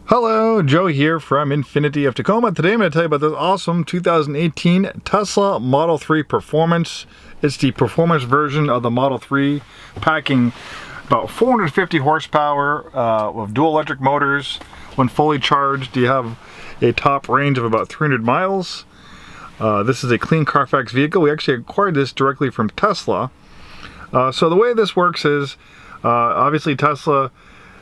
Hello, Joe here from Infiniti of Tacoma. Today I'm going to tell you about this awesome 2018 Tesla Model 3 Performance. It's the performance version of the Model 3, packing about 450 horsepower with dual electric motors. When fully charged, you have a top range of about 300 miles. This is a clean Carfax vehicle. We actually acquired this directly from Tesla. So the way this works is, obviously Tesla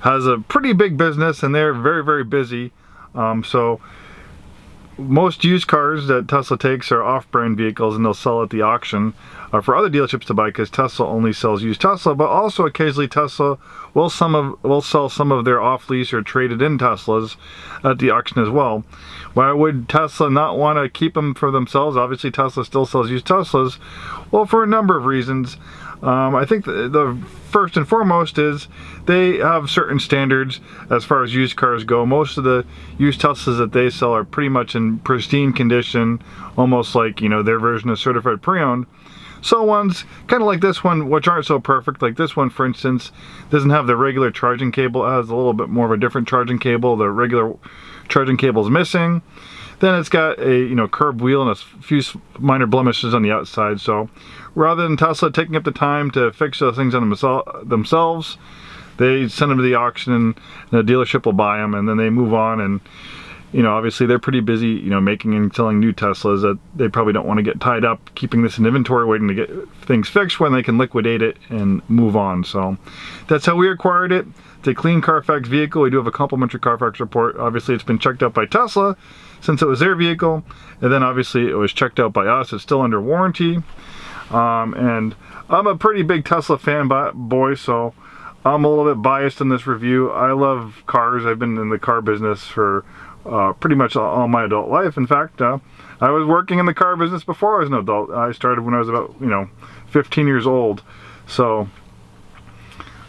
has a pretty big business and they're very, very busy. So most used cars that Tesla takes are off-brand vehicles and they'll sell at the auction for other dealerships to buy, because Tesla only sells used Tesla. But also occasionally Tesla will sell some of their off-lease or traded in Teslas at the auction as well. Why would Tesla not want to keep them for themselves? Obviously Tesla still sells used Teslas. Well, for a number of reasons. I think the first and foremost is they have certain standards as far as used cars go. Most of the used Teslas that they sell are pretty much in pristine condition, almost like, you know, their version of certified pre-owned. So ones kind of like this one, which aren't so perfect, like this one for instance, doesn't have the regular charging cable. It has a little bit more of a different charging cable. The regular charging cable is missing. Then it's got a curved wheel and a few minor blemishes on the outside. So rather than Tesla taking up the time to fix those things on themselves, they send them to the auction and the dealership will buy them, and then they move on. And obviously they're pretty busy making and selling new Teslas, that they probably don't want to get tied up keeping this in inventory waiting to get things fixed when they can liquidate it and move on. So that's how we acquired it. It's a clean Carfax vehicle. We do have a complimentary Carfax report. Obviously it's been checked out by Tesla since it was their vehicle, and then obviously it was checked out by us. It's still under warranty. And I'm a pretty big Tesla fan boy, so I'm a little bit biased in this review. I love cars. I've been in the car business for pretty much all my adult life. In fact, I was working in the car business before I was an adult. I started when I was about 15 years old. So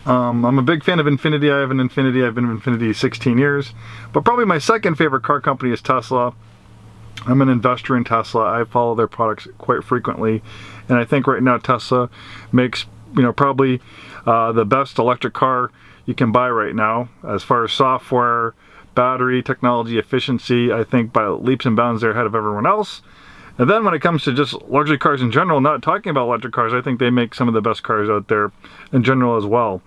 I'm a big fan of Infiniti. I have an Infiniti. I've been in Infiniti 16 years. But probably my second favorite car company is Tesla. I'm an investor in Tesla. I follow their products quite frequently. And I think right now Tesla makes probably the best electric car you can buy right now. As far as software, battery, technology, efficiency, I think by leaps and bounds they're ahead of everyone else. And then when it comes to just luxury cars in general, not talking about electric cars, I think they make some of the best cars out there in general as well.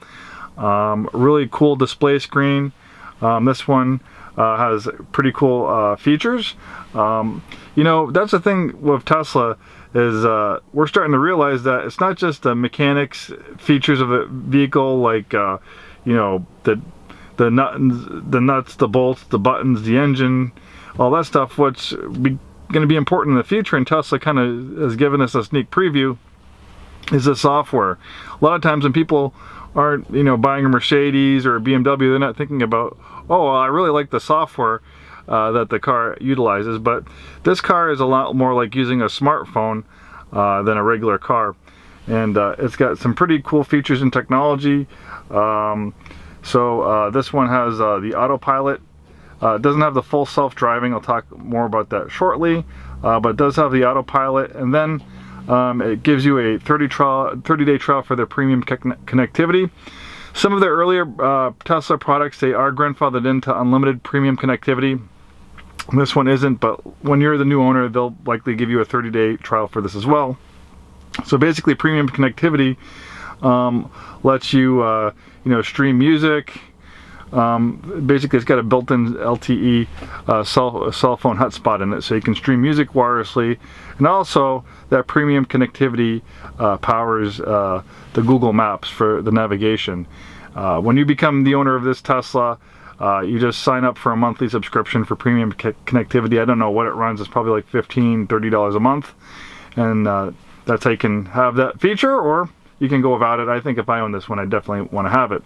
Really cool display screen. This one has pretty cool features. That's the thing with Tesla is we're starting to realize that it's not just the mechanics features of a vehicle, like the nuts, the bolts, the buttons, the engine, all that stuff. What's going to be important in the future, and Tesla kind of has given us a sneak preview, is the software. A lot of times when people aren't buying a Mercedes or a BMW, they're not thinking about, oh, well, I really like the software that the car utilizes. But this car is a lot more like using a smartphone than a regular car, and it's got some pretty cool features and technology. So this one has the autopilot. It doesn't have the full self-driving. I'll talk more about that shortly, but it does have the autopilot. And then it gives you a 30-day trial for their premium connectivity. Some of the earlier Tesla products, they are grandfathered into unlimited premium connectivity. This one isn't, but when you're the new owner, they'll likely give you a 30-day trial for this as well. So basically, premium connectivity lets you stream music. Basically it's got a built-in LTE cell phone hotspot in it, so you can stream music wirelessly, and also that premium connectivity powers the Google Maps for the navigation. When you become the owner of this Tesla, you just sign up for a monthly subscription for premium connectivity. I don't know what it runs. It's probably like $15-30 a month, and that's how you can have that feature, or you can go without it. I think if I own this one, I definitely want to have it.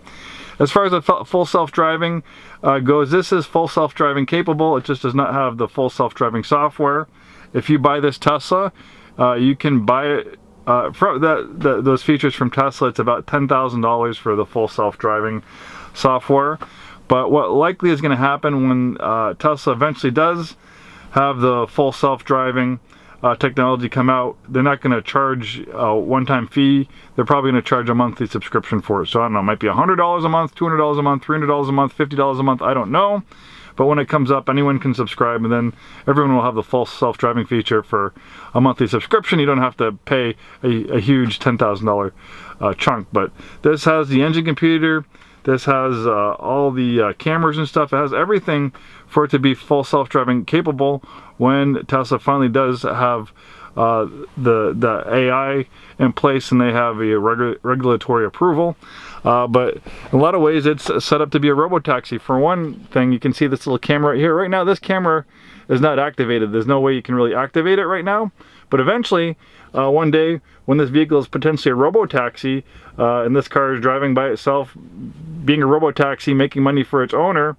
As far as the full self-driving goes, this is full self-driving capable. It just does not have the full self-driving software. If you buy this Tesla, you can buy it those features from Tesla. It's about $10,000 for the full self-driving software. But what likely is going to happen when Tesla eventually does have the full self-driving technology come out, they're not going to charge a one-time fee. They're probably going to charge a monthly subscription for it. So I don't know, it might be $100 a month, $200 a month, $300 a month, $50 a month, I don't know. but when it comes up, anyone can subscribe, and then everyone will have the full self-driving feature for a monthly subscription. You don't have to pay a huge $10,000 chunk. But this has the engine computer, this has all the cameras and stuff. It has everything for it to be full self-driving capable when Tesla finally does have the AI in place and they have a regulatory approval. But in a lot of ways it's set up to be a robotaxi. For one thing, you can see this little camera right here. Right now this camera is not activated. There's no way you can really activate it right now. But eventually, one day, when this vehicle is potentially a robotaxi, and this car is driving by itself, being a robotaxi, making money for its owner,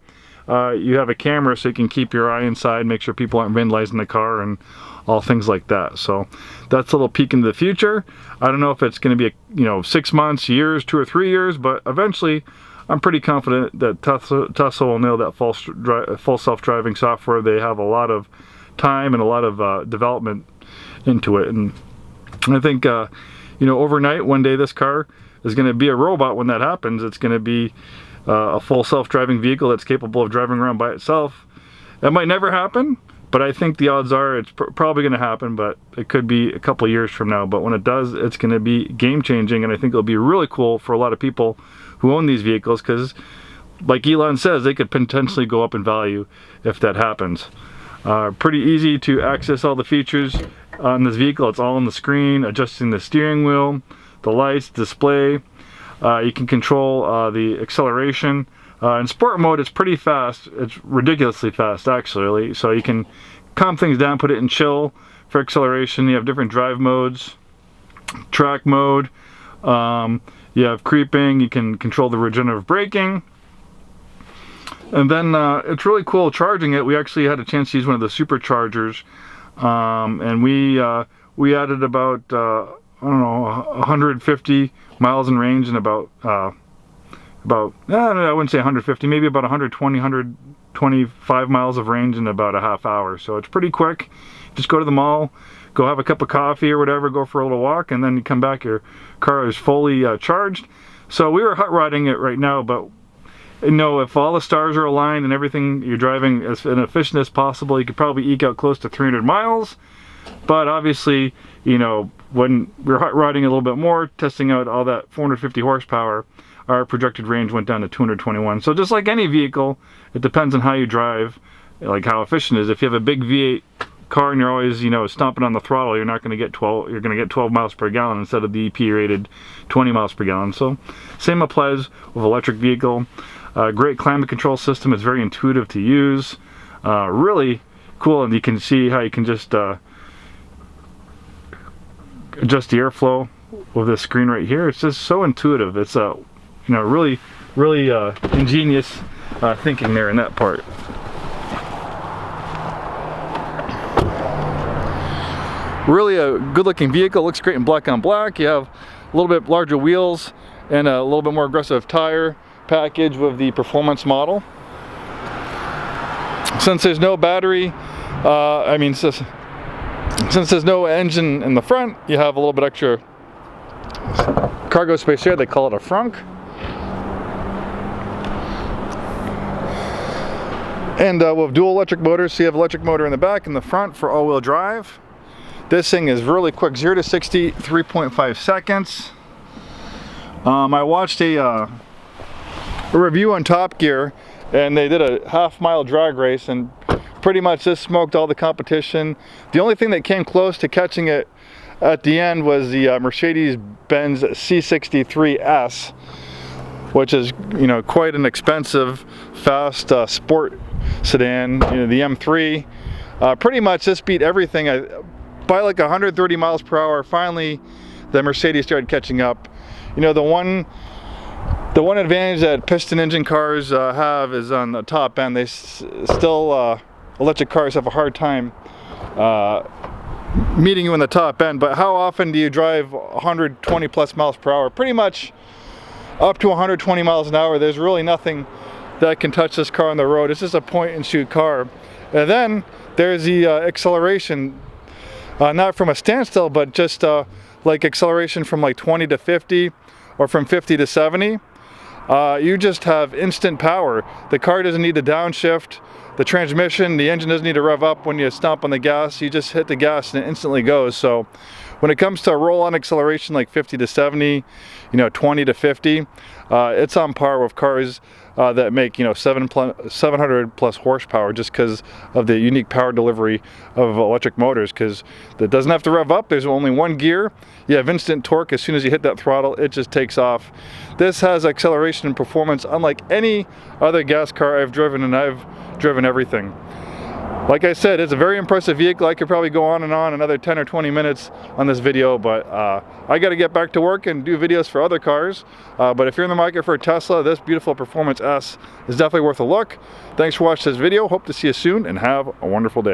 you have a camera so you can keep your eye inside, make sure people aren't vandalizing the car and all things like that. So that's a little peek into the future. I don't know if it's going to be 6 months, years, 2 or 3 years, but eventually I'm pretty confident that Tesla will nail that full self-driving software. They have a lot of time and a lot of development into it, and I think overnight, one day, this car is going to be a robot. When that happens, it's going to be a full self-driving vehicle that's capable of driving around by itself. That might never happen, but I think the odds are it's probably going to happen, but it could be a couple of years from now. But when it does, it's going to be game-changing, and I think it'll be really cool for a lot of people who own these vehicles, because like Elon says, they could potentially go up in value if that happens. Pretty easy to access all the features on this vehicle. It's all on the screen, adjusting the steering wheel, the lights, display. You can control the acceleration. In sport mode, it's pretty fast. It's ridiculously fast, actually. So you can calm things down, put it in chill for acceleration. You have different drive modes, track mode. You have creeping. You can control the regenerative braking. And then it's really cool charging it. We actually had a chance to use one of the superchargers, and we added about I don't know, 150 miles in range in about I wouldn't say 150, maybe about 120, 125 miles of range in about a half hour. So it's pretty quick. Just go to the mall, go have a cup of coffee or whatever, go for a little walk, and then you come back, your car is fully charged. So we were hot rodding it right now, but if all the stars are aligned and everything, you're driving as efficient as possible, you could probably eke out close to 300 miles. But obviously, when we're hot rodding a little bit more, testing out all that 450 horsepower, our projected range went down to 221. So just like any vehicle, it depends on how you drive, like how efficient it is. If you have a big V8 car and you're always, stomping on the throttle, you're not going to get 12. You're going to get 12 miles per gallon instead of the EP rated 20 miles per gallon. So same applies with electric vehicle. Great climate control system. It's very intuitive to use. Really cool, and you can see how you can just adjust the airflow with this screen right here. It's just so intuitive. It's really ingenious thinking there in that part. Really a good-looking vehicle. Looks great in black on black. You have a little bit larger wheels and a little bit more aggressive tire package with the performance model. Since there's no battery, since there's no engine in the front, you have a little bit extra cargo space here. They call it a frunk. And with dual electric motors, so you have electric motor in the back and the front for all-wheel drive. This thing is really quick, 0 to 60, 3.5 seconds. I watched a review on Top Gear, and they did a half-mile drag race, and pretty much this smoked all the competition. The only thing that came close to catching it at the end was the Mercedes-Benz C63S, which is quite an expensive, fast sport sedan. The M3. Pretty much this beat everything. By like 130 miles per hour, finally the Mercedes started catching up. The one advantage that piston engine cars have is on the top end. They still, electric cars have a hard time meeting you in the top end. But how often do you drive 120 plus miles per hour? Pretty much up to 120 miles an hour. There's really nothing that can touch this car on the road. It's just a point and shoot car. And then there's the acceleration, not from a standstill, but just like acceleration from like 20 to 50 or from 50 to 70. you just have instant power. The car doesn't need to downshift. The transmission, the engine doesn't need to rev up when you stomp on the gas. You just hit the gas and it instantly goes. So when it comes to a roll-on acceleration like 50 to 70, 20 to 50, it's on par with cars that make 700 plus horsepower, just because of the unique power delivery of electric motors, because it doesn't have to rev up. There's only one gear. You have instant torque. As soon as you hit that throttle, it just takes off. This has acceleration and performance unlike any other gas car I've driven, and I've driven everything. Like I said, it's a very impressive vehicle. I could probably go on and on another 10 or 20 minutes on this video, but I got to get back to work and do videos for other cars. But if you're in the market for a Tesla, this beautiful Performance S is definitely worth a look. Thanks for watching this video. Hope to see you soon, and have a wonderful day.